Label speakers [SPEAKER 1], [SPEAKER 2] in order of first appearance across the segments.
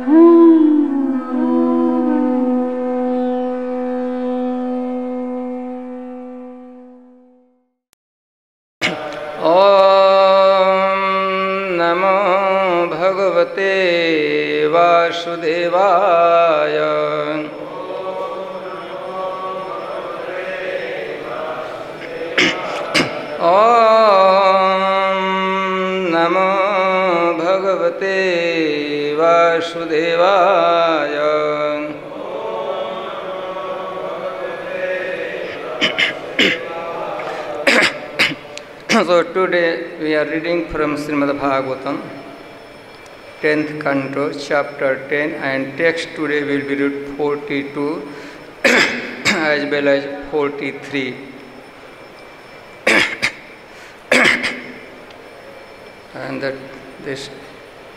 [SPEAKER 1] नमो भगवते वासुदेवाय। नमो भगवते वासुदेवाय। So today we are reading from Srimad Bhagavatam, 10th canto, chapter 10, and text today will be read 42 as well as 43. And this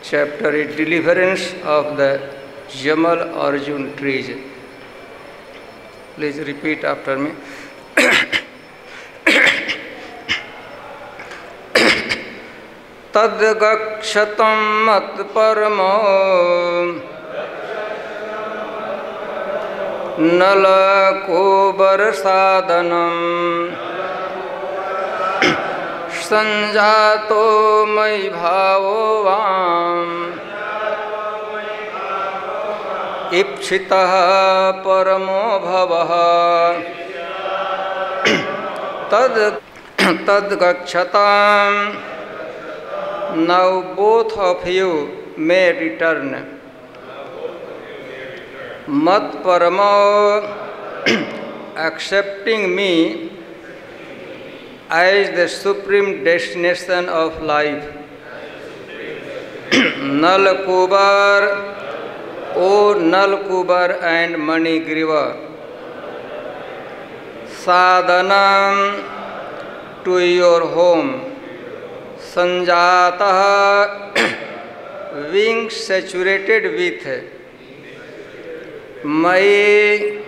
[SPEAKER 1] chapter is deliverance of the Jamal Arjun trees. Please repeat after me. तद्गक्षतं मत्परमो नलकूबरसादनं संजातो मयि भावो वां ईप्सितः परमो भवः तद्गच्छताम्. Now both of you may return. Mat paramo, accepting me as the supreme destination of life. Nalkubar, O Nalkubar and Manigriva. Sadhanam, to your home. Sanjata, wings saturated with Mai,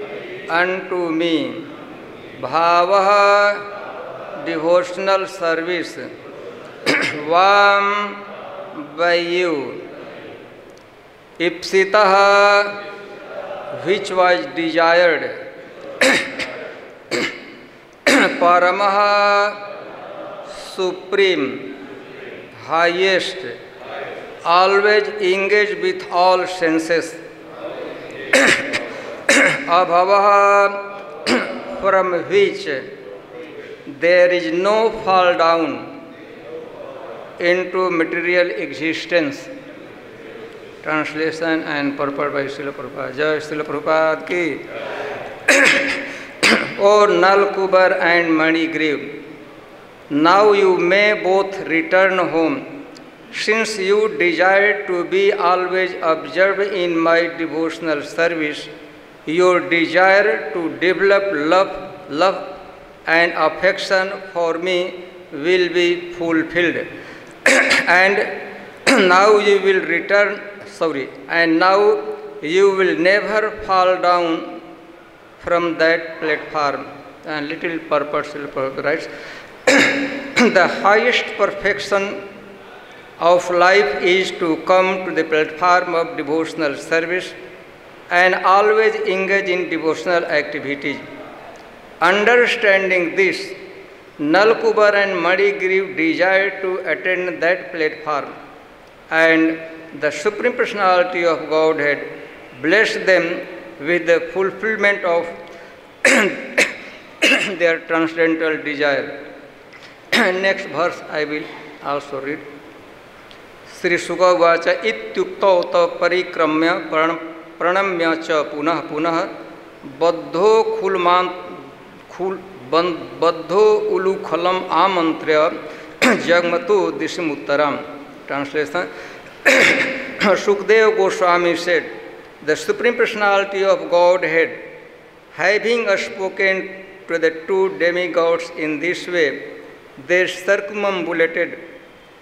[SPEAKER 1] unto me. Bhava, devotional service. Vam, by you. Ipsitaha, which was desired. Paramaha, supreme. Highest, always engaged with all senses. Abhavaha, from which there is no fall down into material existence. Translation and purport by Srila Prabhupada. Jai Srila Prabhupada ki. O Nalkubar and Manigriva, now you may both return home, since you desire to be always observed in my devotional service. Your desire to develop love and affection for me will be fulfilled. And now you will never fall down from that platform. And little purpose writes, the highest perfection of life is to come to the platform of devotional service and always engage in devotional activities. Understanding this, Nalkubar and Manigriva desire to attain that platform, and the Supreme Personality of Godhead blessed them with the fulfillment of their transcendental desire. Next verse I will also read. Sri Sukha Vacha ityukto ta parikramya pranamya cha punah punah baddho ulukhalam amantrya jagmatu dishimuttaram. Translation. Sukdev Goswami said, the Supreme Personality of Godhead, having spoken to the two demigods in this way, they circumambulated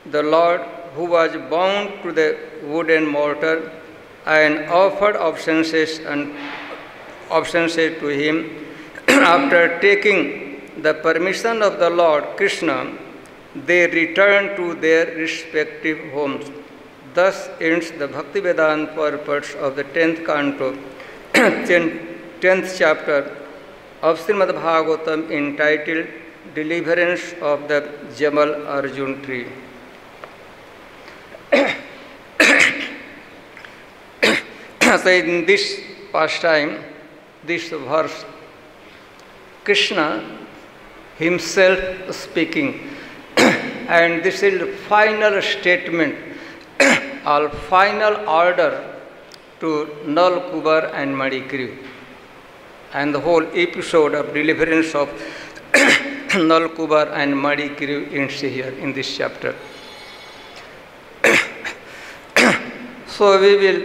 [SPEAKER 1] the Lord who was bound to the wooden mortar and offered obeisances to him. After taking the permission of the Lord Krishna, they returned to their respective homes. Thus ends the Bhakti Vedanta purport of the 10th canto, 10th chapter of Srimad Bhagavatam, entitled Deliverance of the Jamal Arjun Tree. So in this pastime, this verse, Krishna himself speaking, and this is the final statement or final order to Nal, Kubar and Manigriv. And the whole episode of deliverance of Nal, Kubar and Manigriv ends here in this chapter. So we will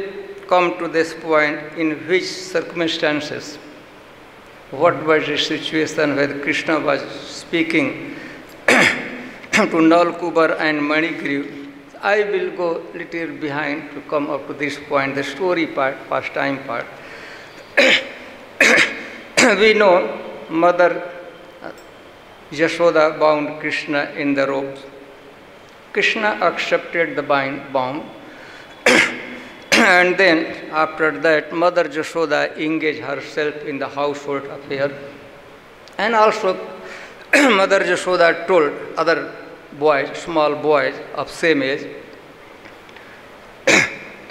[SPEAKER 1] come to this point, in which circumstances, what was the situation where Krishna was speaking to Nal, Kubar and Manigriv. I will go little behind to come up to this point, the story part, pastime part. We know Mother Yashoda bound Krishna in the robes. Krishna accepted the bond. And then after that, Mother Yashoda engaged herself in the household affair. And also Mother Yashoda told other boys, small boys of same age.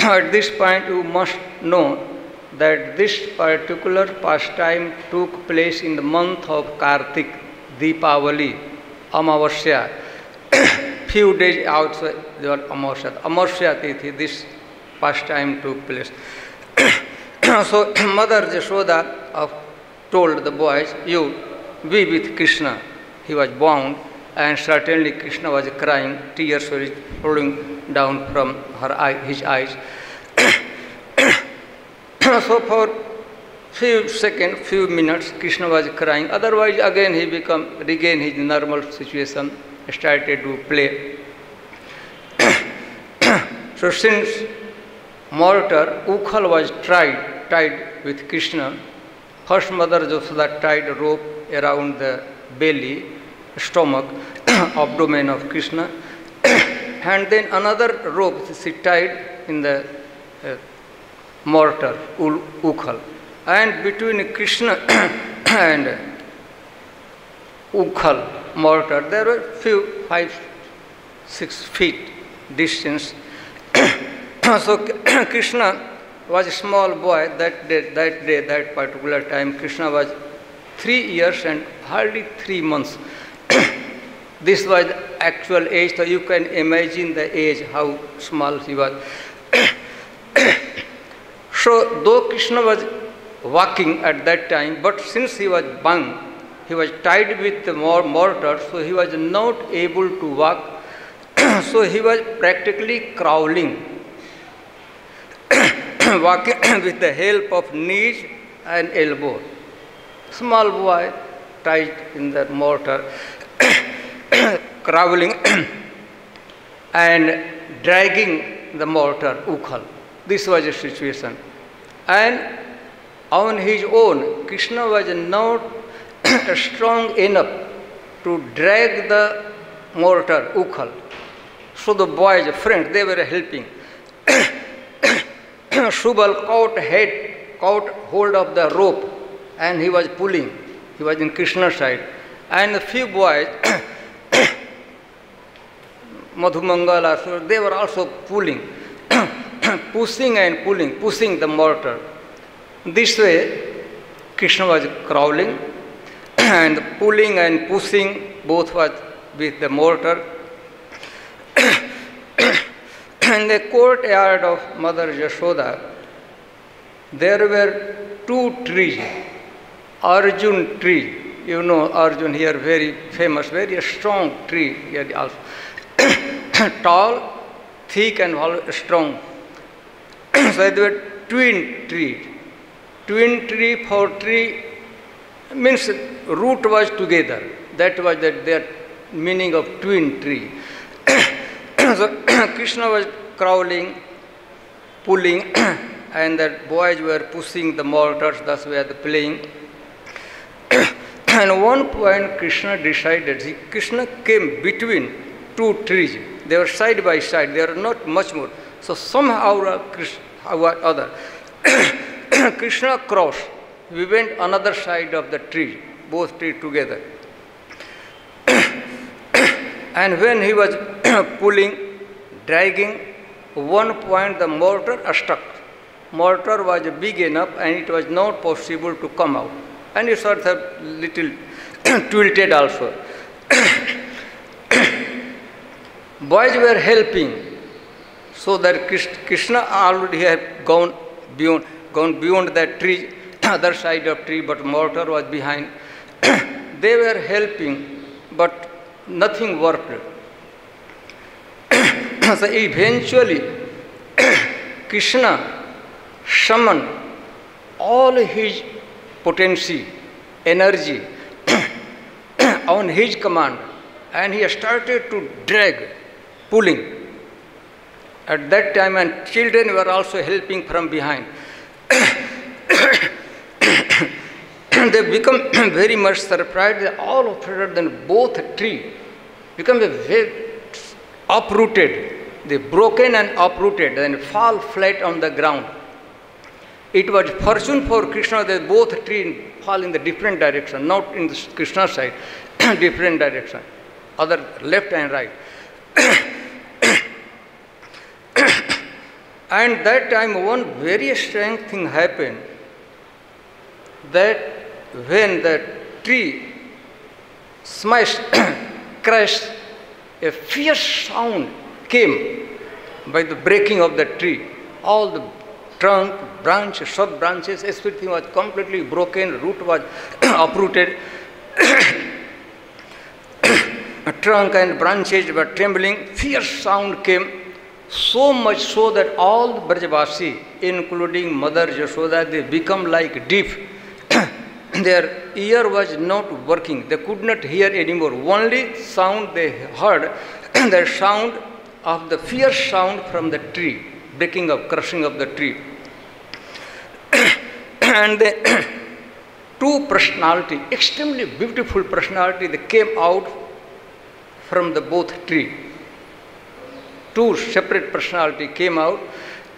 [SPEAKER 1] At this point you must know that this particular pastime took place in the month of Kartik, Deepavali, Amavasya. Few days outside the Amavasya Tithi, this pastime took place. So Mother Yashoda told the boys, you be with Krishna. He was bound, and certainly Krishna was crying, tears were rolling down from his eyes. So for few seconds, few minutes, Krishna was crying. Otherwise, again he regained his normal situation, started to play. So since mortar, Ukhal was tied with Krishna, first Mother Yashoda tied a rope around the belly, stomach, abdomen of Krishna, and then another rope she tied in the mortar, Ukhal. And between Krishna and Ukhal mortar, there were few 5-6 feet distance. So Krishna was a small boy that particular time. Krishna was 3 years and hardly 3 months. This was the actual age, so you can imagine the age, how small he was. So though Krishna was walking at that time, but since he was bound, he was tied with the mortar, so he was not able to walk. So he was practically crawling, walking with the help of knees and elbow. Small boy tied in the mortar, crawling and dragging the mortar, Ukhal. This was the situation. And on his own, Krishna was not strong enough to drag the mortar, Ukhal. So the boys, friends, they were helping. Subal caught hold of the rope, and he was pulling. He was in Krishna's side. And a few boys, Madhumangala, so they were also pulling, pushing the mortar. This way, Krishna was crawling and pulling and pushing, both was with the mortar. In the courtyard of Mother Yashoda, there were 2 trees. Arjun tree, you know Arjun here, very famous, very strong tree here also. Tall, thick and strong. So they were twin tree. Twin tree for tree means root was together. That was their meaning of twin tree. So Krishna was crawling, pulling, and the boys were pushing the mortars, thus we are playing. And one point Krishna decided, Krishna came between 2 trees. They were side by side, they were not much more, So somehow or other, Krishna crossed. We went another side of the tree, both trees together. And when he was pulling, dragging, one point the mortar stuck. Mortar was big enough and it was not possible to come out. And it was a little tilted also. Boys were helping, so that Krishna already had gone beyond that tree, other side of tree, but mortar was behind. They were helping, but nothing worked. So eventually, Krishna summoned all his potency, energy on his command, and he started to drag, pulling. At that time, and children were also helping from behind. They become very much surprised that all of a sudden both trees become very uprooted. They broken and uprooted and fall flat on the ground. It was fortune for Krishna that both trees fall in the different direction, not in the Krishna side, different direction, other left and right. And that time one very strange thing happened, that when the tree smashed, crashed, a fierce sound came by the breaking of the tree. All the trunk, branch, sub branches, everything was completely broken, root was uprooted. Trunk and branches were trembling, fierce sound came, so much so that all Brajavasi, including Mother Yashoda, they become like deaf. Their ear was not working, they could not hear anymore. Only sound they heard, the sound of the fierce sound from the tree, breaking up, crushing of the tree. And the two personality, extremely beautiful personality, they came out from the both tree. Two separate personality came out.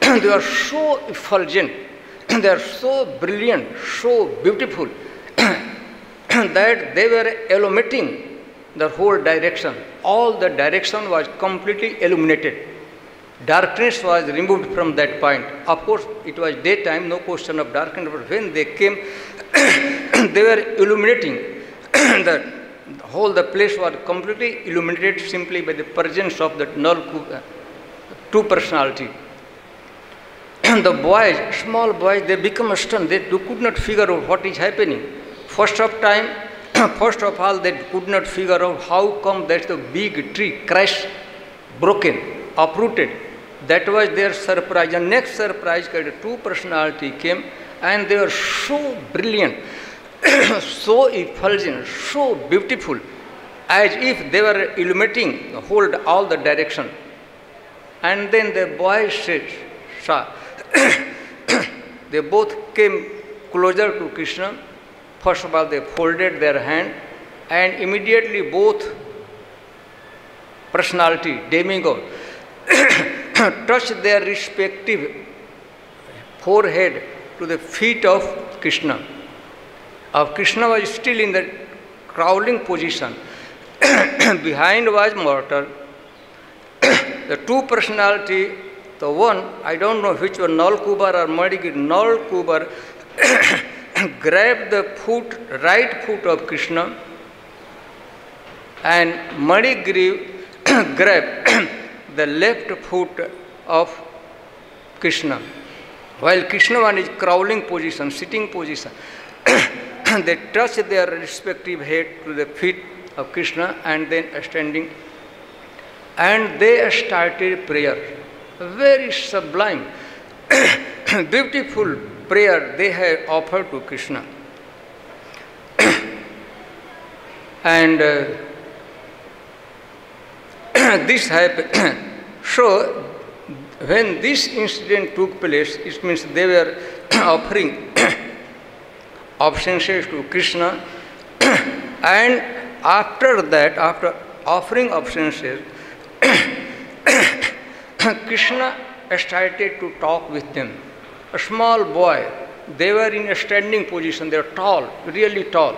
[SPEAKER 1] They are so effulgent, they are so brilliant, so beautiful, that they were illuminating the whole direction. All the direction was completely illuminated. Darkness was removed from that point. Of course, it was daytime, no question of darkness, but when they came, they were illuminating. The place was completely illuminated simply by the presence of that two personality. The boys, small boys, they become stunned. They could not figure out what is happening. First of all, they could not figure out how come that the big tree crashed, broken, uprooted. That was their surprise. And next surprise, the two personality came, and they were so brilliant, so effulgent, so beautiful, as if they were illuminating all the direction. And then the boys saw. They both came closer to Krishna. First of all, they folded their hand, and immediately both personality, demigod, touched their respective forehead to the feet of Krishna. Krishna was still in the crawling position. Behind was mortar. The two personality, the one, I don't know which one, Nalkubar or Madigir, Nalkubar grabbed the right foot of Krishna, and Madigir grabbed the left foot of Krishna. While Krishna was in crawling position, sitting position, they touched their respective head to the feet of Krishna and then standing. And they started prayer. Very sublime, beautiful prayer they had offered to Krishna. And this happened. So, when this incident took place, it means they were offering obeisances to Krishna. And after that, after offering obeisances, Krishna started to talk with them. A small boy, they were in a standing position, they were tall, really tall,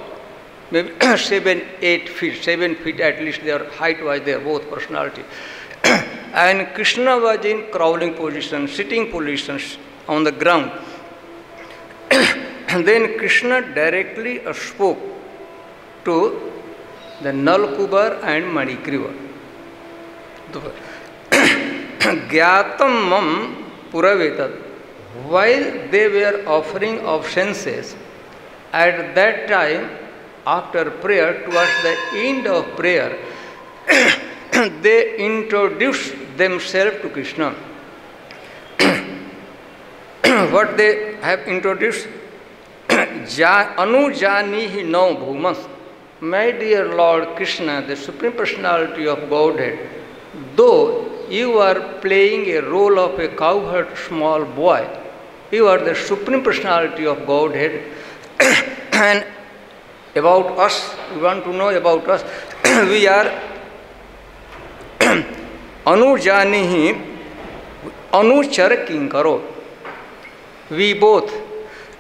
[SPEAKER 1] maybe 7, 8 feet, 7 feet at least their height was there, both personality. And Krishna was in crawling position, sitting positions on the ground. And then Krishna directly spoke to the Nalkubar and Manigriva. Gyatam mam puravetat. While they were offering obeisances, at that time, after prayer, towards the end of prayer, they introduced themselves to Krishna. What they have introduced? Anujanihi no bhumas. My dear Lord Krishna, the Supreme Personality of Godhead, though you are playing a role of a cowherd small boy, you are the Supreme Personality of Godhead. And about us, you want to know about us, we are Anujanihi Anuchar Kinkaro. We both,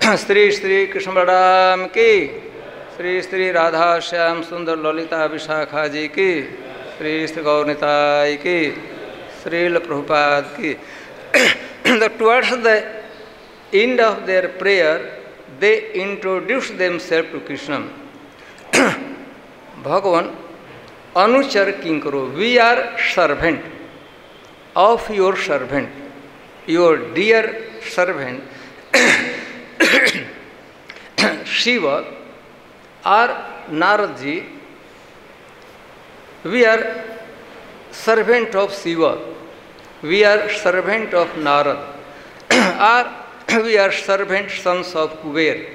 [SPEAKER 1] Sri Sri Krishna Baladam ki, Sri Sri Radha Shyam Sundar Lalita Vishakha ji ki, Sri Sri Gaurnitai ki, Srila Prabhupada ki. Towards the end of their prayer, they introduced themselves to Krishna. Bhagavan, Anuchar Kinkaro, we are servant of your servant, your dear servant, Shiva or Naradji. We are servant of Shiva, we are servant of Narad, or we are servant sons of Kuber.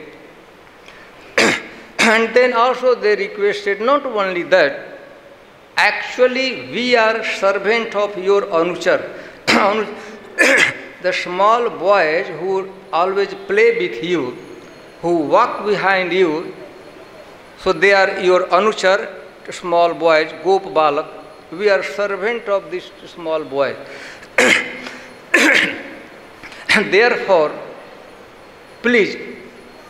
[SPEAKER 1] And then also they requested not only that, actually we are servant of your Anuchar. The small boys who always play with you, who walk behind you, so they are your Anuchar, small boys, Gop Balak. We are servant of this small boy. Therefore, please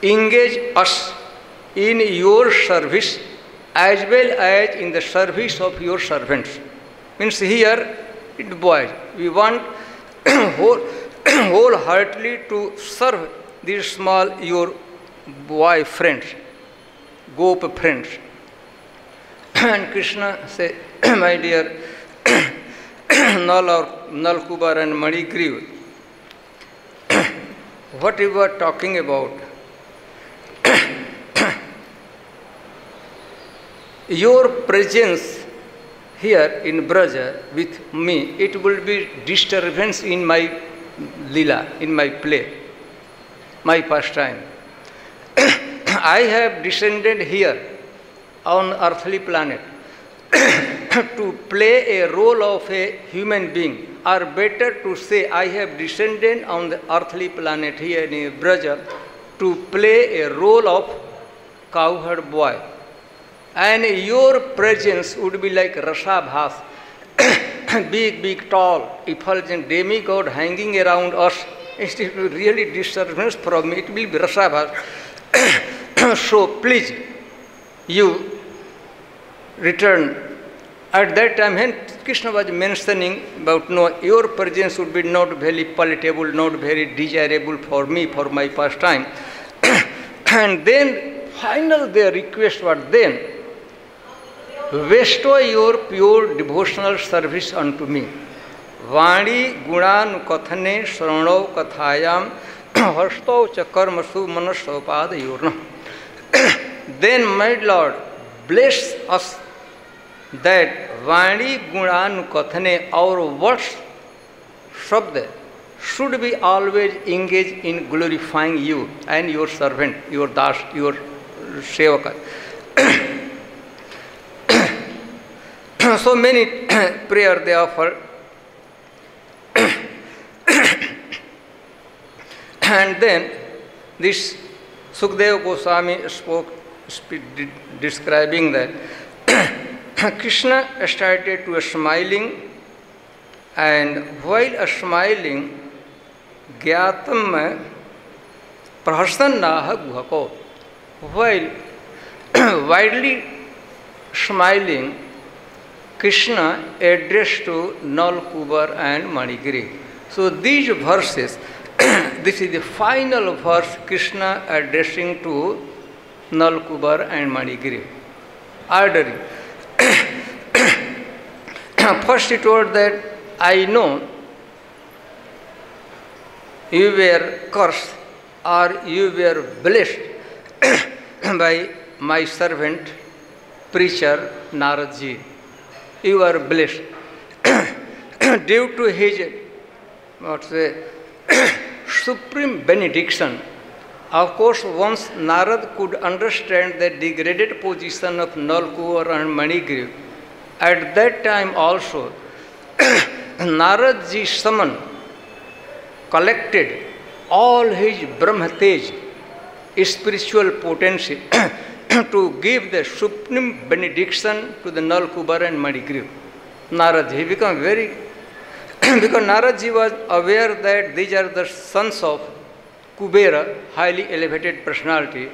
[SPEAKER 1] engage us in your service as well as in the service of your servants. Means here, it boys, we want wholeheartedly to serve these small your boy friends, Gop friends. And Krishna said, my dear Nalkubar and Manigriva, what you were talking about, your presence here in Braja with me, it will be disturbance in my lila, in my play, my pastime. I have descended here on earthly planet to play a role of a human being, or better to say, I have descended on the earthly planet here in Braja to play a role of cowherd boy. And your presence would be like Rasabhas, big, tall, effulgent demigod hanging around us. It will really disturbance from me. It will be Rasabhas. So please, you return. At that time, when Krishna was mentioning about no, your presence would be not very palatable, not very desirable for me, for my pastime. And then, final their request was then, bestow your pure devotional service unto me. Vani gunan kathane sranau kathayam hasto cha karmasu manasopad yurna. Then, my Lord, bless us that Vani gunan kathane, our words, shabda, should be always engaged in glorifying you and your servant, your das, your sevaka. So many prayer they offer. And then this Sukadeva Goswami spoke, describing that Krishna started to smiling and while smiling, Gyatam Prasannaha Guhako. While widely smiling, Krishna addressed to Nalkubar and Manigiri. So these verses, this is the final verse Krishna addressing to Nalkubar and Manigiri. Ordering. First he told that, I know you were cursed or you were blessed by my servant, preacher Naradji. You are blessed due to his supreme benediction. Of course, once Narad could understand the degraded position of Nalkubar and Manigiri, at that time also, Naradji summoned, collected all his Brahmatej, spiritual potency, to give the supreme benediction to the Nalkubar and Manigiri. Naradji became very, because Naradji was aware that these are the sons of Kubera, highly elevated personality.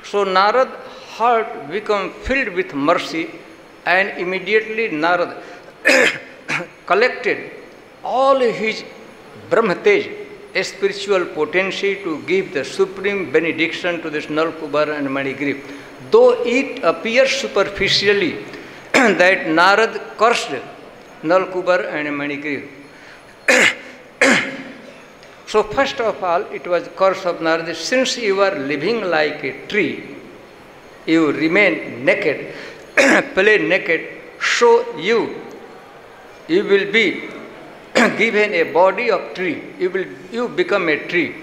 [SPEAKER 1] So Narad heart became filled with mercy, and immediately Narad collected all his Brahmatej, spiritual potency, to give the supreme benediction to this Nalkubar and Manigiri. Though it appears superficially that Narad cursed Nalkubar and Manigiri. So first of all, it was curse of Narad. Since you are living like a tree, you remain naked, play naked, so you will be given a body of tree. You become a tree.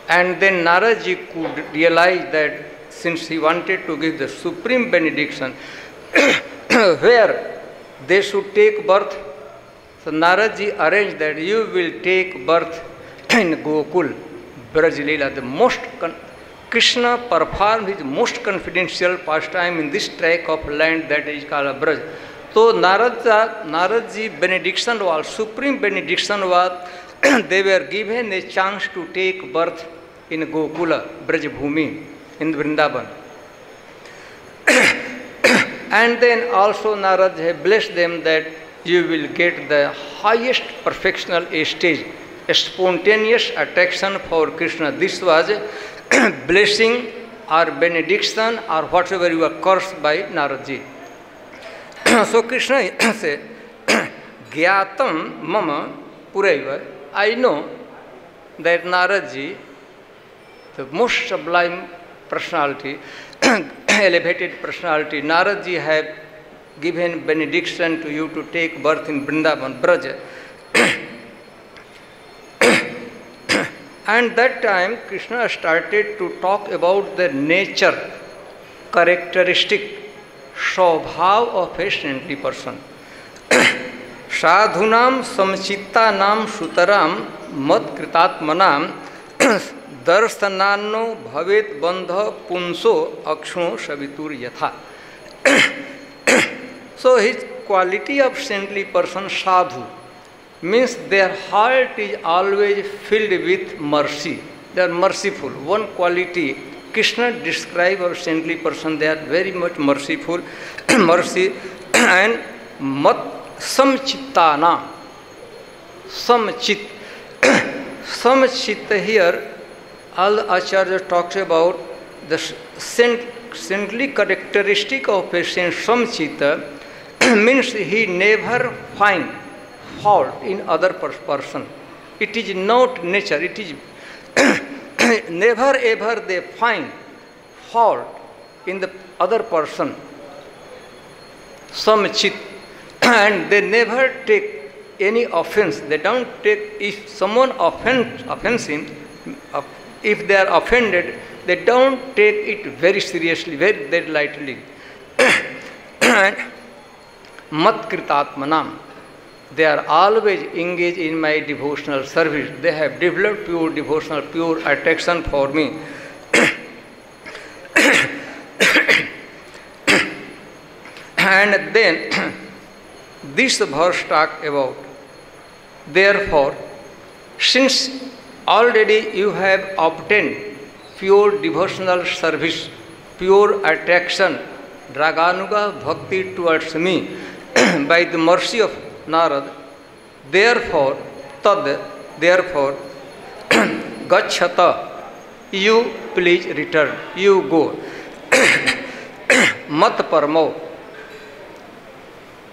[SPEAKER 1] And then Naradji could realize that since he wanted to give the supreme benediction, where they should take birth, so Naradji arranged that you will take birth in Gokul, Braj Leela. The most Krishna performed his most confidential pastime in this tract of land that is called Braj. So Naradji benediction was, supreme benediction was, they were given a chance to take birth in Gokula, Braj Bhumi, in Vrindavan. And then also Narad had blessed them that you will get the highest perfectional stage, a spontaneous attraction for Krishna. This was blessing or benediction or whatever you are cursed by Naradji. So Krishna said, Gyatam mama puraiva. I know that Naradji, the most sublime personality, elevated personality, Naradji have given benediction to you to take birth in Vrindavan, Braj. And that time Krishna started to talk about the nature, characteristic, स्वभाव of a saintly person. साधुनाम समचित्तानाम सुतराम मत कृतात्मनाम दर्शनान्नो भवेत बंध पुंसो अक्षुणो सवितुर यथा. So his quality of saintly person, sadhu, means their heart is always filled with mercy. They are merciful. One quality Krishna describes our saintly person, they are very much merciful, mercy, and mat samchittana, samchit. Samchit here, all Acharya talks about the saintly characteristic of a saint. Samchita means he never finds fault in other person. It is not nature, it is never ever they find fault in the other person. Samchit. And they never take any offense. They don't take, if someone offends him, if they are offended, they don't take it very seriously, very lightly. And mat kritatmanam. They are always engaged in my devotional service. They have developed pure devotional, pure attraction for me. And then this verse talks about Therefore, since already you have obtained pure devotional service, pure attraction, Raganuga bhakti towards me by the mercy of Narad, therefore, gachata, you please return, you go. Mat parmo,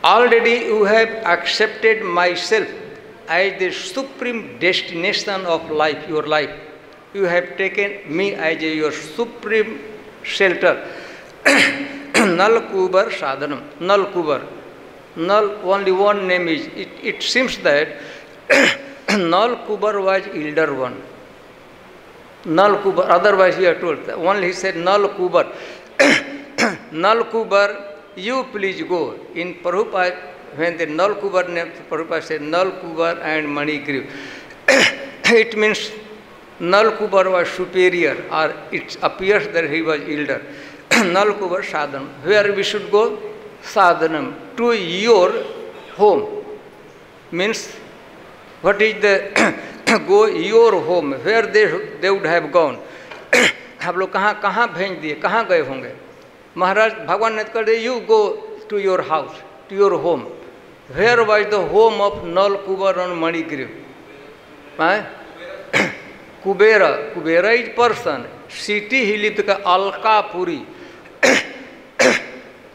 [SPEAKER 1] already you have accepted myself as the supreme destination of life, your life. You have taken me as your supreme shelter. Nal Kubar Sadhanam, Nal Kubar. Nal, only one name is, it seems that Nal Kubar was elder one. Nal Kubar, otherwise we are told, only he said Nal Kubar. Nal Kubar, you please go. In Prabhupada, when the Nal Kubar name, Prabhupada said Nal Kubar and Mani Griv. It means Nal Kubar was superior, or it appears that he was elder. Nal Kubar Sadhanam. Where we should go? Sadhanam. To your home. Means, what is the go your home? Where they would have gone. आप लोग कहाँ भेज दिए, कहाँ गए होंगे? महाराज भगवान ने कह दिया, you go to your house, to your home. Where was the home of Nal Kubar and Mani Griv? Kubera. Kubera is person. City he lived ka Alkapuri.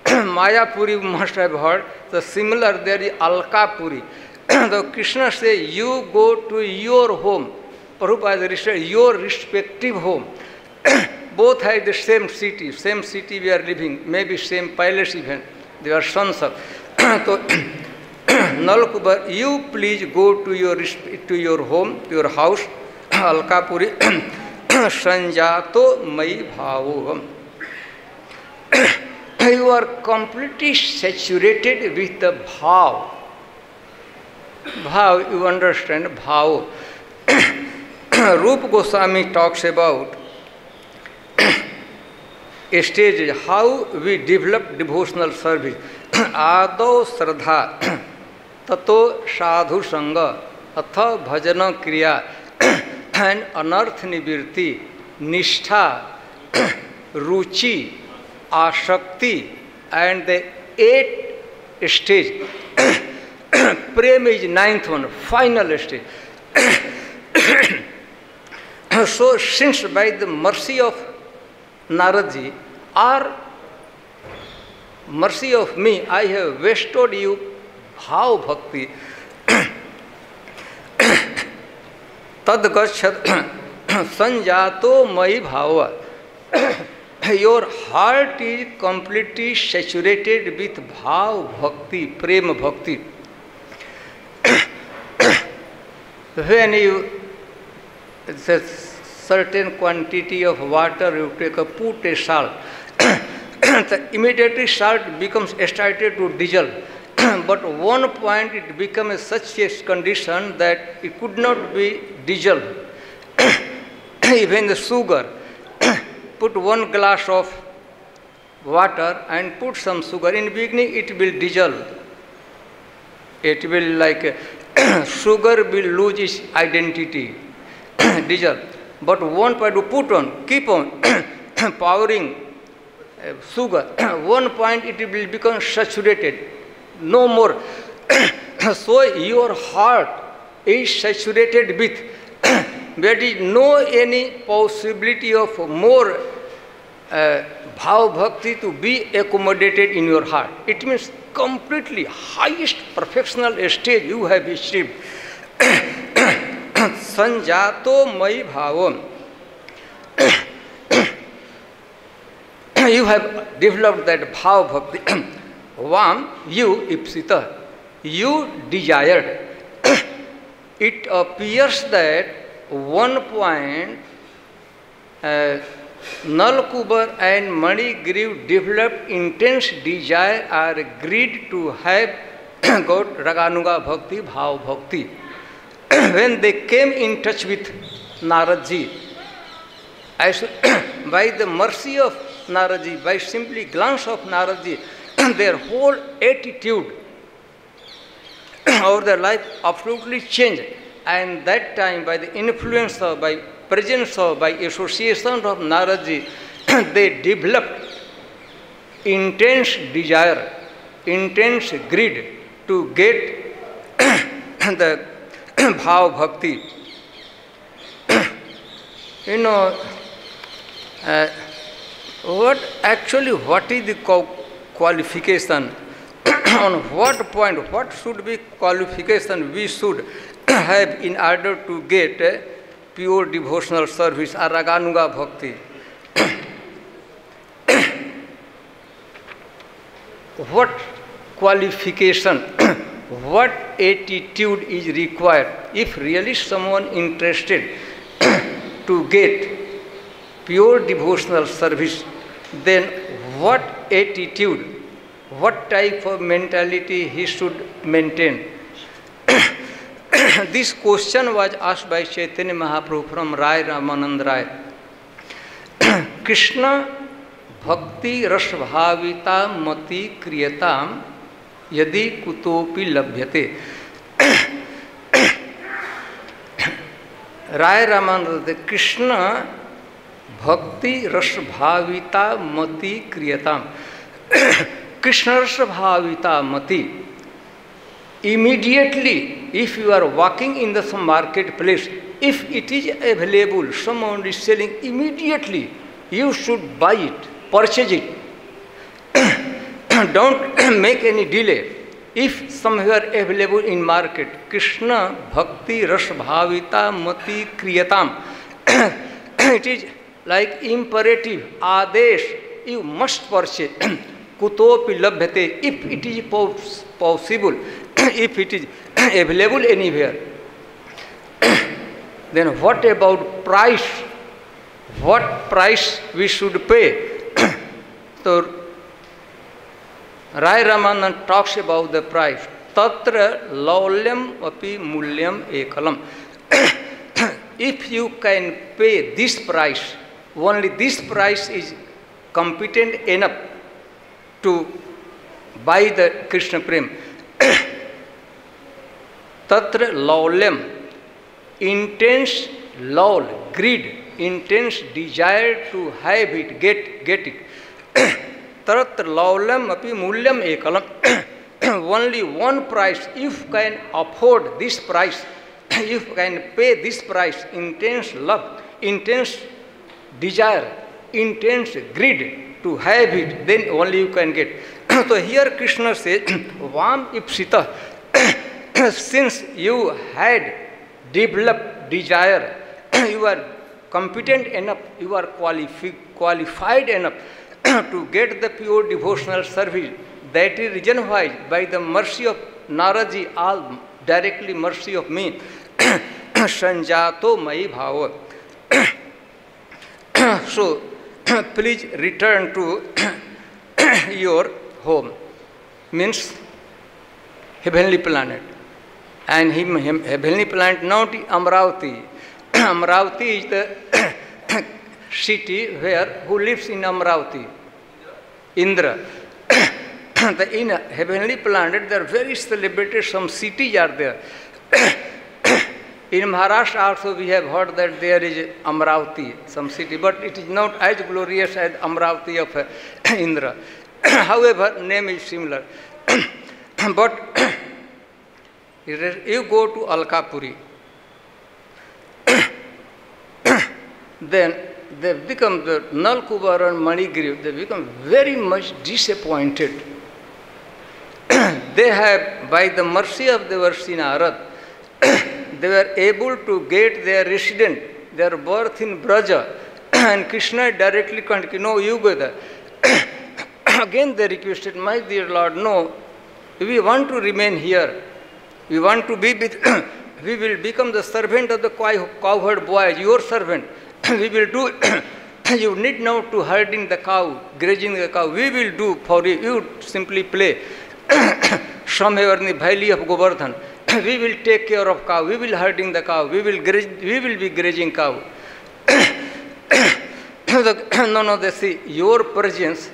[SPEAKER 1] Mayapuri must have heard. So similar there is Alkapuri. So Krishna says, you go to your home. Prabhupada said, your respective home. Both have the same city we are living, maybe same palace even. They are sons of. So Nal Kubar, you please go to your home, to your house, Alkapuri, Sanjato Mai Bhavo. You are completely saturated with the bhav. Bhav, you understand, bhav. Rupa Goswami talks about stages, how we develop devotional service. Ado Sradha, Tato Sadhu Sangha, Atha Bhajana Kriya, and Anarth Nivirti, Nishtha, Ruchi, Ashakti, and the 8th stage. Prem is 9th one, final stage. So, since by the mercy of Naradji or mercy of me, I have bestowed you bhav bhakti, tad gachat sanjato mai bhava. Your heart is completely saturated with bhav bhakti, prema bhakti. When you, a certain quantity of water, you take put a salt, immediately salt becomes started to dissolve. But one point it becomes such a condition that it could not be dissolved. Even the sugar, put 1 glass of water and put some sugar. In the beginning it will dissolve. It will like, sugar will lose its identity, dissolve. But one point to put on, keep on powering sugar, one point it will become saturated, no more. So your heart is saturated with, there is no any possibility of more bhav bhakti to be accommodated in your heart. It means completely highest perfectional stage you have achieved. Sanjato mai bhavam. You have developed that bhav bhakti. Vam, you ipsita. You desired. It appears that one point Nal Kubar and Mani Griv developed intense desire or greed to have got Raganuga Bhakti, Bhav Bhakti. When they came in touch with Naradji, by the mercy of Naradji, by simply glance of Naradji, their whole attitude or their life absolutely changed. And that time, by the influence of, by presence of, by association of Naradji, they developed intense desire, intense greed to get the bhav bhakti. You know, what is the qualification? On what point, what should be qualification we should have in order to get pure devotional service or raganuga bhakti? What qualification, what attitude is required if really someone interested to get pure devotional service? Then what attitude, what type of mentality he should maintain? This question was asked by Chaitanya Mahaprabhu from Rai Ramanand Rai. Krishna bhakti rasbhavita mati kriyatam yadi kutopi labhyate. Rai Ramanand, Krishna bhakti rasbhavita mati kriyatam. Krishna rasbhavita mati. Immediately, if you are walking in the some marketplace, if it is available, someone is selling, immediately you should buy it, purchase it. Don't make any delay. If somewhere available in market, Krishna bhakti rasbhavita mati kriyatam. It is like imperative, adesh, you must purchase. Kutopi labhyate, if it is possible, if it is available anywhere. Then what about price? What price we should pay? So Rai Ramanand talks about the price. Tatra laulyam api mulyam ekalam. If you can pay this price, only this price is competent enough to buy the Krishna Prem. Tatra laulyam, intense laul, greed, intense desire to have it, get it. Tatra laulyam api mulyam ekalam. Only one price, if can afford this price, if can pay this price, intense love, intense desire, intense greed to have it, then only you can get. So here Krishna says, Vam ipsita, since you had developed desire, you are competent enough, you are qualified enough to get the pure devotional service. That is reason why, by the mercy of Naradji, all directly mercy of me, Sanjato Mai Bhava. So, please return to your home, means heavenly planet. And heavenly planet, not Amravati. Amravati is the city where, who lives in Amravati? Indra. In a heavenly planet, there are very celebrated, some cities are there. In Maharashtra also we have heard that there is Amravati, some city, but it is not as glorious as Amravati of Indra. However, name is similar. But you go to Alkapuri, then they become, the Nalkubar and Manigriv, they become very much disappointed. They have, by the mercy of the Varsi Narad, they were able to get their resident, their birth in Braja, and Krishna directly continued, no, you go there. Again they requested, my dear Lord, no, we want to remain here. We want to be with, we will become the servant of the cowherd boy, your servant. We will do, you need not to herding the cow, grazing the cow. We will do for you. You simply play. Somewhere in the valley of Govardhan, we will take care of cow. We will herding the cow. We will be grazing cow. No, they see your presence.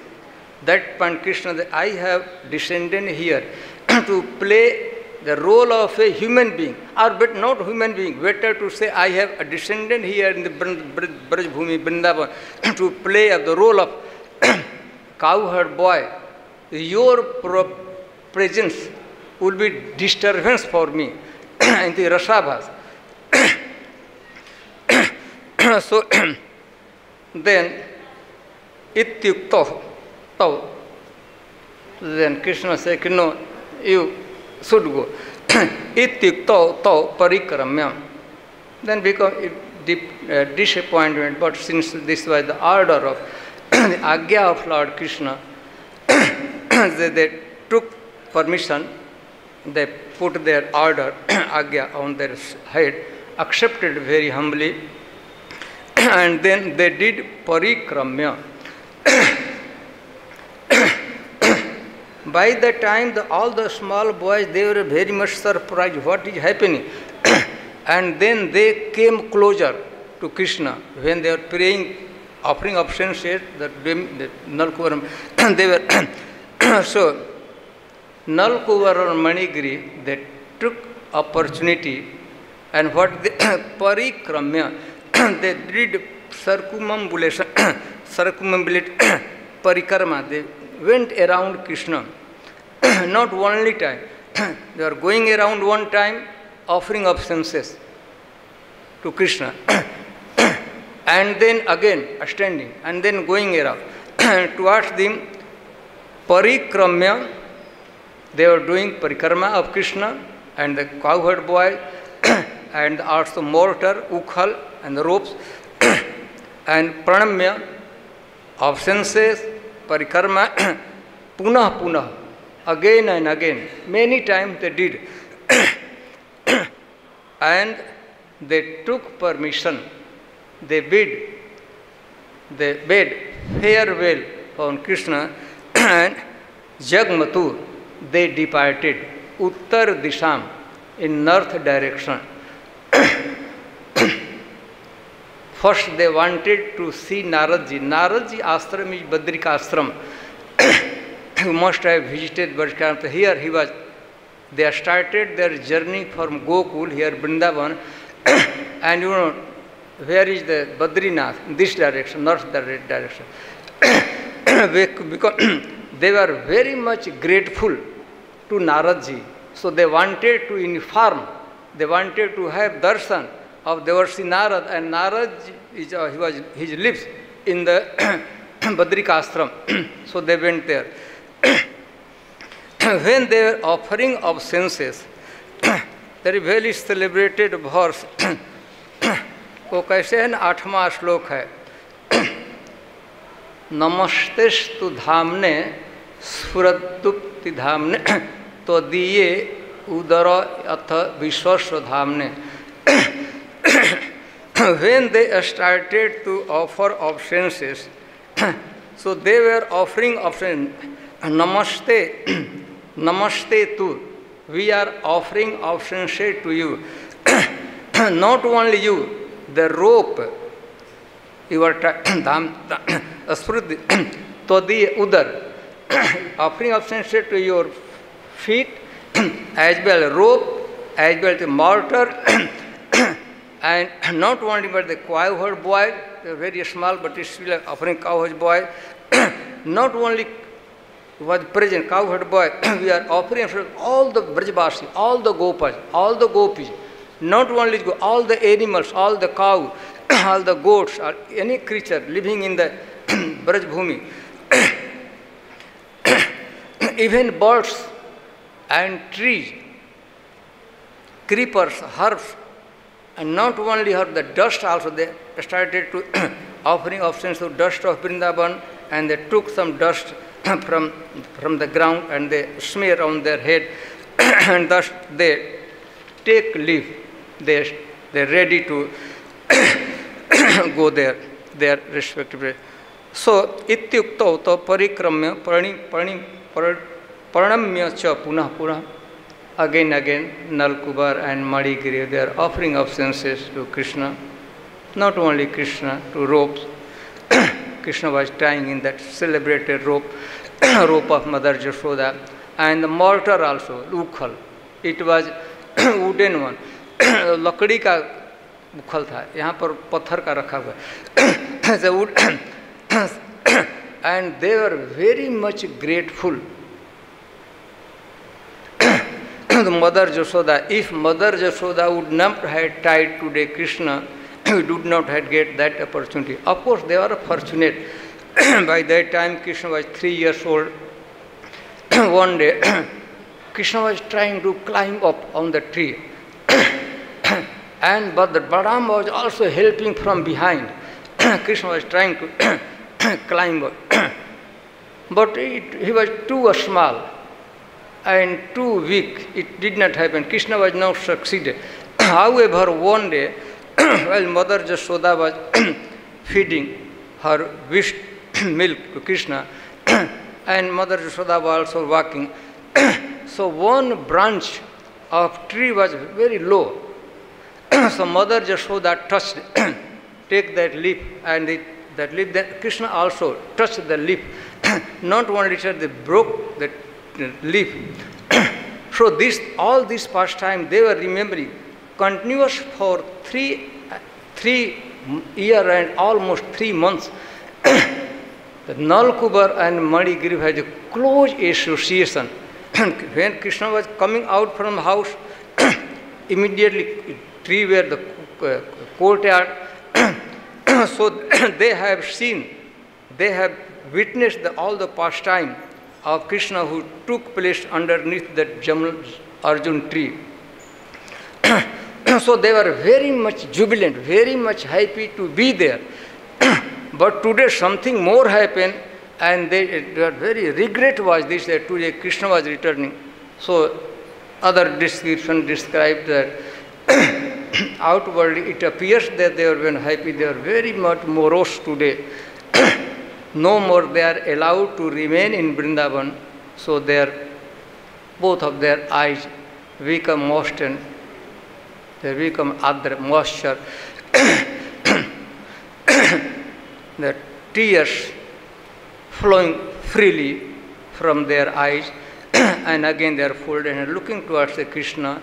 [SPEAKER 1] That point, Krishna, I have descended here to play the role of a human being, or but not human being, better to say I have a descendant here in the Braj Bhumi, Vrindavan, to play the role of cowherd boy. Your presence will be disturbance for me in the Rasabhas. So then, ityukto, then Krishna said, no, you should go. Ityukto to parikramyam. Then become disappointment, but since this was the order of the Agya of Lord Krishna, they took permission, they put their order, Agya, on their head, accepted very humbly, and then they did parikramya. By the time all the small boys, they were very much surprised what is happening. And then they came closer to Krishna when they were praying, offering obeisances, the Nalkuvaram. They were so Nalkuvaram Manigiri, they took opportunity, and what they parikramya, they did circumambulation, parikrama. They went around Krishna. Not only time, they were going around one time, offering obeisances to Krishna, and then again standing, and then going around. Towards the parikramya, they were doing parikrama of Krishna and the cowherd boy, and also mortar, ukhal, and the ropes, and pranamya, obeisances, parikrama, punah punah, again and again. Many times they did. And they took permission. They bade farewell on Krishna, and Jagmatu, they departed Uttar Disham, in north direction. First they wanted to see Naradji. Naradji ashram is Badrika ashram. You must have visited Badrika. Here he was. They started their journey from Gokul, here Vrindavan, and you know, where is the Badrinath? In this direction, north direction. Because they were very much grateful to Naradji. So they wanted to inform, they wanted to have darshan of Devarshi Narad, and Narad his lives in the Badrika ashram. So they went there. When they were offering obeisances, there is very celebrated verse. वो कैसे है ना, 8वां श्लोक है, नमस्तेस्तु धामने स्फुरदुक्ति धामने तो दिए उदर अथ विश्वस्व Dhamne. When they started to offer obeisances, so they were offering obeisance. Namaste, namaste tu. We are offering obeisance to you. Not only you, the rope, your asprudhi, todi udar, offering obeisance to your feet, as well rope, as well the mortar, and not only but the cowherd boy, very small but still offering cowherd boy, not only was present cowherd boy, we are offering all the Brajbasi, all the Gopas, all the Gopis, not only all the animals, all the cow, all the goats, or any creature living in the Braj Bhumi, even birds and trees, creepers, herbs, and not only her, the dust also, they started to offering obeisance to dust of Vrindavan, and they took some dust from the ground and they smear on their head, and thus they take leave. They're ready to go their respective. So, ityukto to parikramya pranamya cha punah punah. Again, Nalkubar and Manigiri, they are offering obeisances to Krishna. Not only Krishna, to ropes. Krishna was tying in that celebrated rope of Mother Jashoda, and the mortar also, Ukhal, It was wooden one. लकड़ी का उखल था, यहाँ पर पत्थर का रखा हुआ है. The wood and they were very much grateful. The Mother Jashoda, if Mother Jashoda would not have tied today Krishna, we would not have get that opportunity. Of course, they were fortunate. By that time, Krishna was 3 years old. One day, Krishna was trying to climb up on the tree. But the Balaram was also helping from behind. Krishna was trying to climb up. But he was too small and too weak. It did not happen. Krishna was not succeeded. However, one day, while Mother Jashoda was feeding her wished milk to Krishna, and Mother Jashoda was also walking, so one branch of tree was very low. So Mother Jashoda touched, take that leaf, and that leaf, then Krishna also touched the leaf. Not only they broke the leaf. So all this pastime they were remembering continuous for 3 years and almost 3 months. The Nalkubar and Manigriv had a close association. When Krishna was coming out from the house, immediately tree were the courtyard. So they have seen, they have witnessed all the pastime of Krishna who took place underneath that Jamal Arjun tree. So they were very much jubilant, very much happy to be there. But today something more happened, and they were very regret was this, that today Krishna was returning. So other description described that outwardly it appears that they were very happy, they are very much morose today. No more they are allowed to remain in Vrindavan, so both of their eyes become moist and they become adra, moisture. The tears flowing freely from their eyes, and again they are folded and looking towards the Krishna,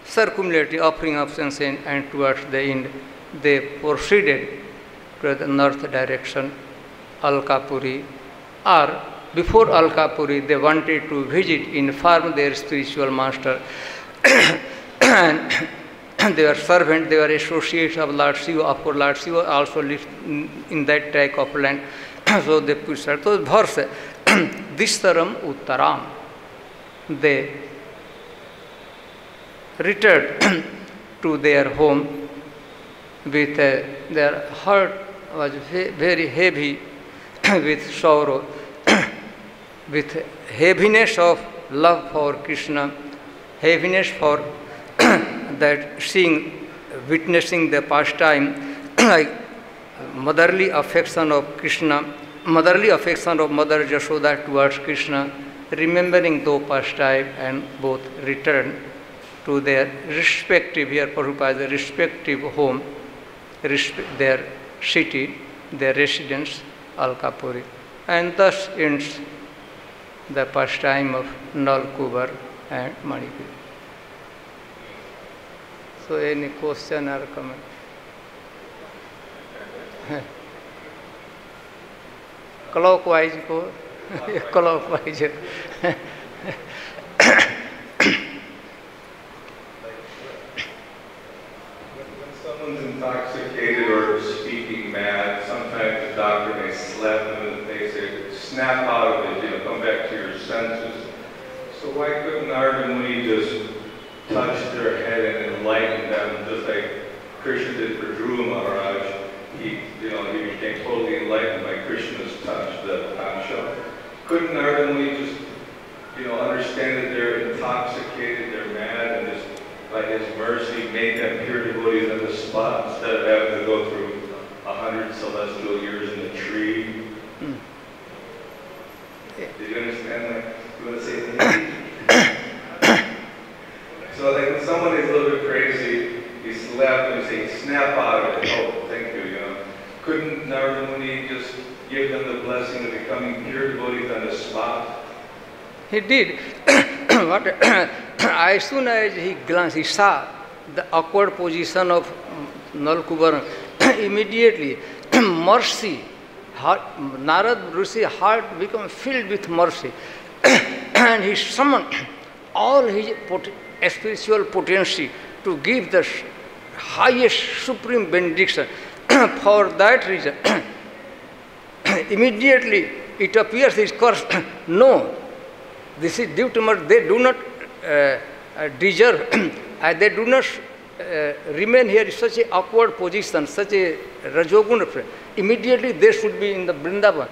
[SPEAKER 1] circumlating, offering incense, and towards the end they proceeded to the north direction, Alkapuri, or before Alkapuri they wanted to visit, inform their spiritual master. And they were servants, they were associates of Lord Shiva. Of course, Lord Shiva also lived in that tract of land. So they pushed her. So verse, Distaram Uttaram. They returned to their home with their heart was very heavy with sorrow, with heaviness of love for Krishna, heaviness for that seeing, witnessing the pastime, like motherly affection of Krishna, motherly affection of Mother Jashoda towards Krishna, remembering those pastime, and both returned to their respective, here Prabhupada, respective home, their city, their residence, Alkapuri. And thus ends the pastime of Nalkubar and Manigriv. So any question or comment? Clockwise go. Clockwise.
[SPEAKER 2] When someone's intoxicated or speaking mad, sometimes the doctor may slap them in the face, say, snap out of it, come back to your senses. So why couldn't Narada Muni just touch their head and enlighten them, just like Krishna did for Dhruva Maharaj? He became totally enlightened by Krishna's touch, the Tansha. Couldn't Narada Muni just, understand that they're intoxicated, they're mad, and just by his mercy make them pure devotees on the spot instead of having to go through 100 celestial years in the tree? Did you understand that? You want to say anything? So like when someone is a little bit crazy, you slap them and say, snap out of it. Oh, thank you, Couldn't Narada Muni just give them the blessing of becoming pure devotees on the spot?
[SPEAKER 1] He did. as soon as he glanced, he saw the awkward position of Nalkubar. Immediately, mercy, Narad Rishi heart became filled with mercy, and he summoned all his spiritual potency to give the highest supreme benediction. For that reason, immediately it appears his curse. No, this is due to mercy. They do not deserve, they do not remain here in such an awkward position, such a Rajogun. Immediately they should be in the Vrindavan.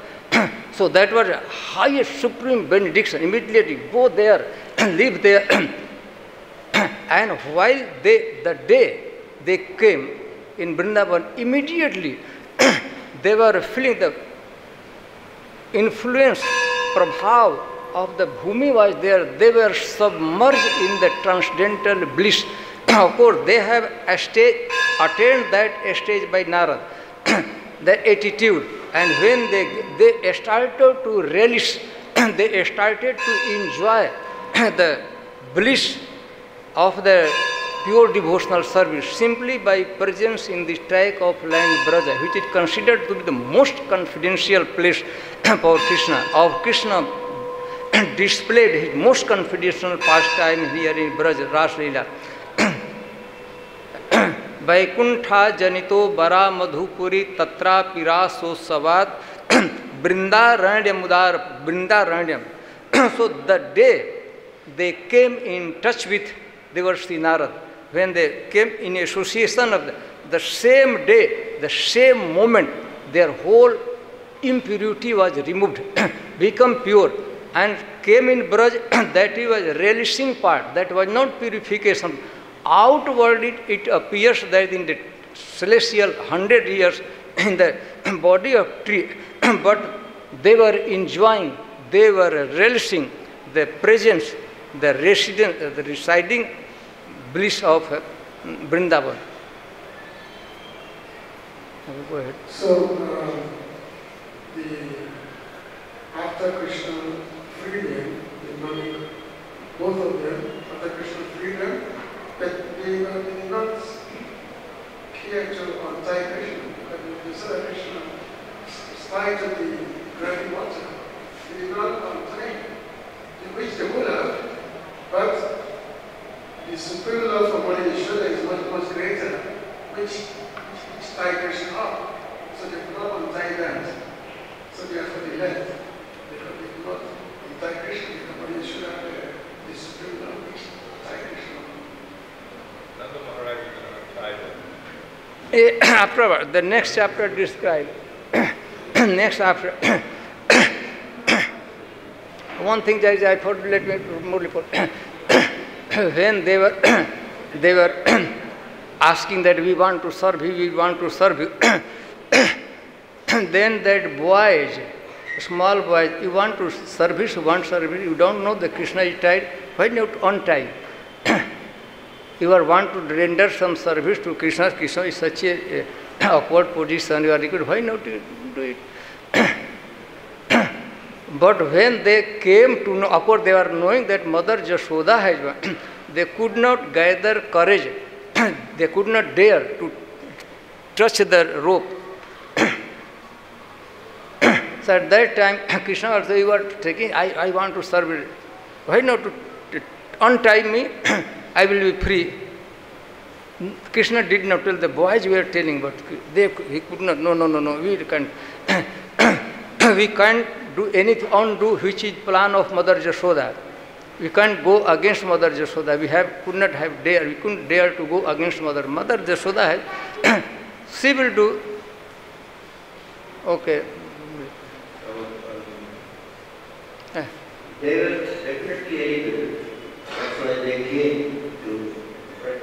[SPEAKER 1] So that was a highest supreme benediction. Immediately go there, live there. And while the day they came in Vrindavan, immediately they were feeling the influence, prabhav of the Bhumi was there. They were submerged in the transcendental bliss. Of course, they have attained that stage by Narad, the attitude. And when they started to relish, they started to enjoy the bliss of the pure devotional service simply by presence in the tract of land Braja, which is considered to be the most confidential place for Krishna. Of Krishna displayed his most confidential pastime here in Braja, Ras Leela. Vaikuntha janito bara madhupuri tatra piraso savad brindaranyam mudar brindaranyam. So the day they came in touch with Devarshi Narad, when they came in association of the same day, the same moment, their whole impurity was removed, become pure, and came in Braj. That was relishing part, that was not purification. Outwardly it appears that in the celestial 100 years in the body of tree, but they were enjoying, they were relishing the presence, the residing bliss of Vrindavan. Go ahead.
[SPEAKER 3] So, after Krishna freed them, both of them, after Krishna freed them, but they were not care to untie Krishna, because they saw Krishna started the gravity water. They did not untie him. They wished they would have, but the supreme love for Mother Yashoda is much, much greater, which tied Krishna up. So they could not untie that. So therefore they left. They could not untie Krishna because Mother Yashoda had the supreme love which tied Krishna up.
[SPEAKER 2] Nanda Maharaj is going to untie them.
[SPEAKER 1] After the next chapter describes, next after, one thing that I thought, let me more report. When they were asking that we want to serve you, we want to serve you. Then that boys, small boys, you want to service, you don't know that Krishna is tied, why not untie? You are want to render some service to Krishna. Krishna is such a awkward position, you are required, why not do it? But when they came to know, of course they were knowing that Mother Jashoda has one, they could not gather courage, they could not dare to touch the rope. So at that time, Krishna also, you are taking, I want to serve it. Why not to untie me? I will be free. Krishna did not tell, the boys were telling, but he could not, no, we can't. We can't do anything, undo which is plan of Mother Jashoda. We can't go against Mother Jashoda. We couldn't dare to go against Mother. Mother Jashoda has, she will do. Okay.
[SPEAKER 4] They were definitely able. That's why they came to Braj.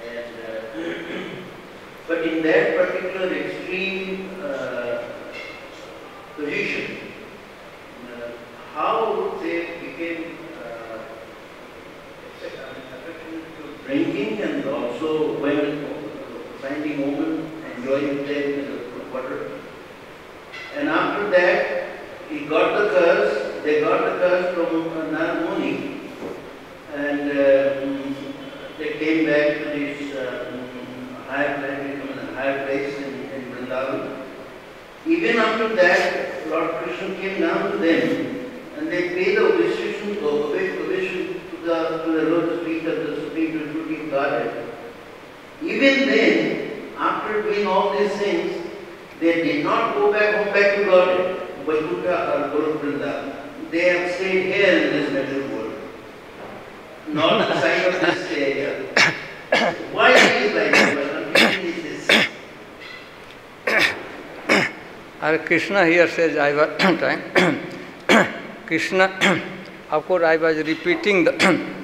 [SPEAKER 4] And but in that particular extreme position, how they became affected to drinking and also when finding women, enjoying them water. And after that, he got the curse, they got the curse from Narad Muni. and they came back to this higher place in Vrindavan. Even after that, Lord Krishna came down to them and they paid the obeisance to the lotus feet of the Supreme Deputy Godhead. Even then, after doing all these things, they did not go back home back to Godhead, Vaikuntha or Guru Vrindavan. They have stayed here in this material world, not the side of this area. Why it is like that?
[SPEAKER 1] Krishna here says, I was trying. Krishna, of course, I was repeating the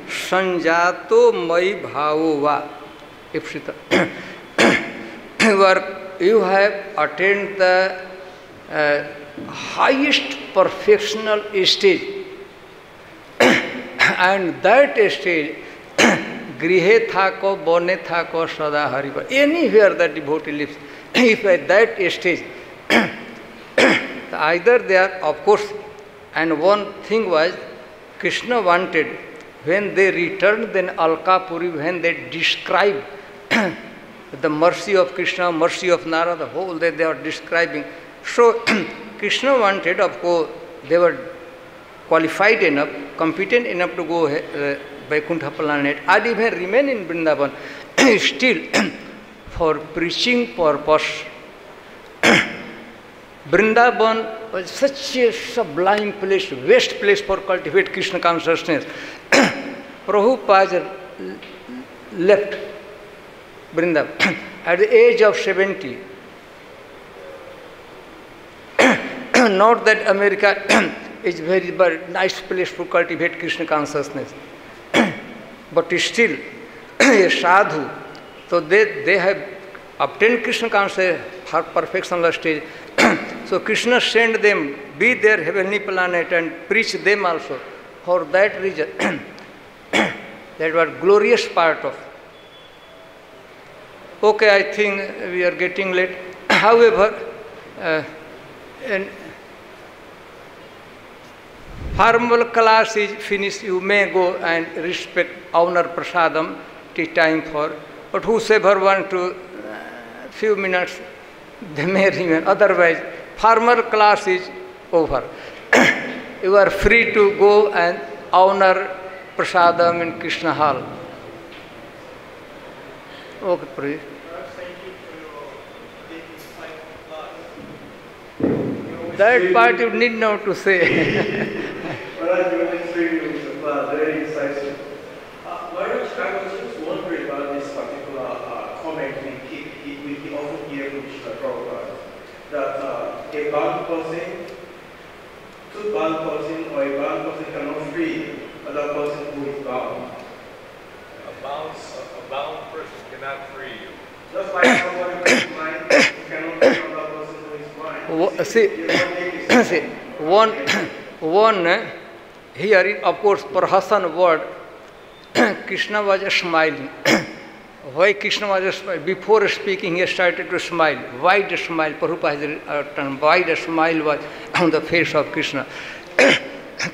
[SPEAKER 1] Sanjato Mai Bhavo Va. You have attained the highest perfectional stage, and that stage, Grihe Thako, Bone Thako, Sada Hariva. Anywhere the devotee lives, if at that stage, either they are, of course, and one thing was, Krishna wanted, when they returned, then Alkapuri, when they describe the mercy of Krishna, mercy of Narada, the whole day they are describing. So, Krishna wanted, of course, they were qualified enough, competent enough to go Vaikuntha planet, and even remain in Vrindavan, still for preaching purpose. Vrindavan was such a sublime place, best place for cultivate Krishna consciousness. Prabhupada left Vrindavan at the age of 70. Not that America is very nice place to cultivate Krishna consciousness, but still a sadhu. So they have obtained Krishna consciousness for perfectional stage. So Krishna sent them, be their heavenly planet and preach them also. For that reason, that was glorious part of. Okay, I think we are getting late. However, formal class is finished. You may go and respect, honor prasadam, take time for. But whosoever want to, few minutes, they may remain. Otherwise, formal class is over. You are free to go and honor prasadam in Krishna Hall. Okay, please.
[SPEAKER 5] Thank you for taking time.
[SPEAKER 1] That part you need not to say.
[SPEAKER 5] Maharaj, you went through very incisive. Maharaj, I was just wondering about this particular comment we often hear from Srila Prabhupada, that a bound person, two bound person, or a bound person cannot free other person who is bound.
[SPEAKER 2] A bound person cannot free you.
[SPEAKER 5] Just like somebody who is blind, you cannot free another person who is blind.
[SPEAKER 1] One here is, of course, Prahasan word. Krishna was smiling. Why Krishna was smiling? Before speaking, he started to smile. Wide smile. Prabhupada has term. Wide smile was on the face of Krishna.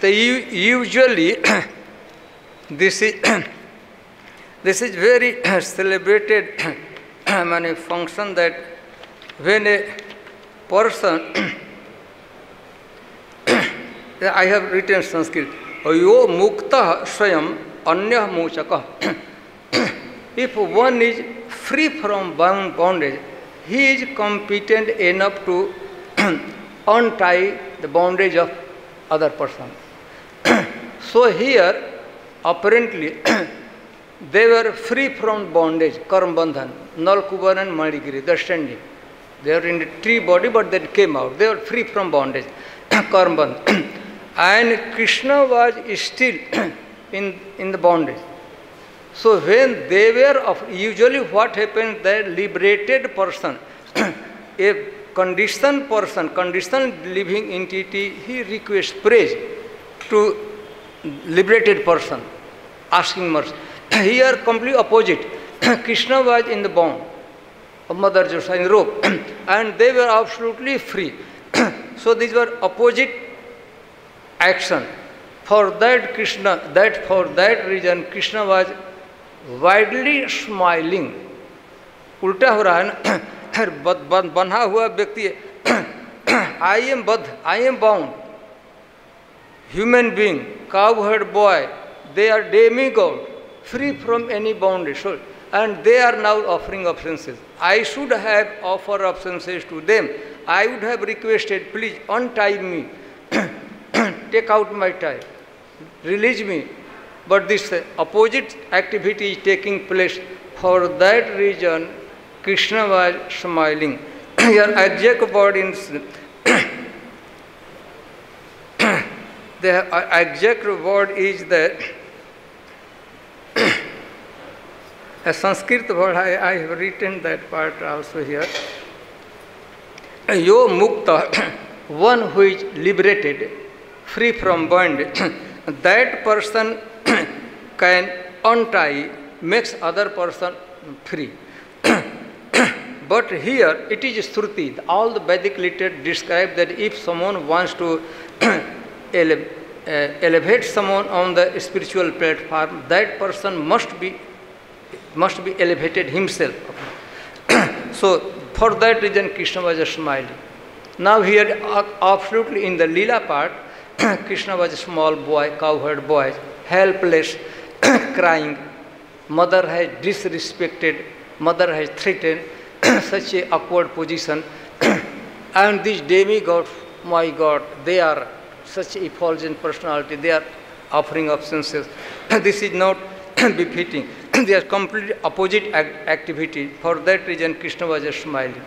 [SPEAKER 1] Usually, this is very celebrated function, that when a person, I have written Sanskrit, yo mukta swayam anya mochaka. If one is free from bondage, he is competent enough to untie the bondage of other person. So here, apparently, they were free from bondage, karma bandhan, Nalkubar and Manigiri, the standing. They were in the tree body, but they came out. They were free from bondage, karma bandhan. And Krishna was still in the bondage. So when they were usually what happened, the liberated person, a conditioned person, conditioned living entity, he requests praise to liberated person, asking mercy. Here completely opposite. Krishna was in the bond of Mother Joshua in rope, and they were absolutely free. So these were opposite action. For that reason Krishna was widely smiling. उल्टा हो रहा है ना, बंधा हुआ व्यक्ति I am बद्ध, I am bound. Human being, cowherd boy, they are demigod, free from any bondage. So, and they are now offering obeisances. I should have offered obeisances to them. I would have requested, please untie me, take out my tie, release me. But this opposite activity is taking place. For that reason, Krishna was smiling. Your exact word in the exact word is that a Sanskrit word. I have written that part also here. Yo mukta, one who is liberated, free from bondage, that person can untie, makes other person free. But here it is Shruti. All the Vedic literature describe that if someone wants to elevate someone on the spiritual platform, that person must be elevated himself. So for that reason Krishna was smiling. Now here absolutely in the Leela part, Krishna was a small boy, cowherd boy, helpless, crying. Mother has disrespected, mother has threatened, such a awkward position. And these demigods, my God, they are such effulgent personality, they are offering obeisances. This is not befitting. They are completely opposite activity. For that reason Krishna was just smiling.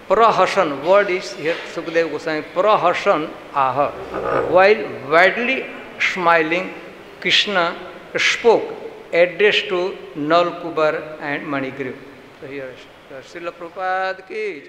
[SPEAKER 1] Prahasan, word is here, Sukadeva Goswami, Prahasan aha. While widely smiling, Krishna spoke, addressed to Nal Kubar and Manigriv. So here is Srila Prabhupada ki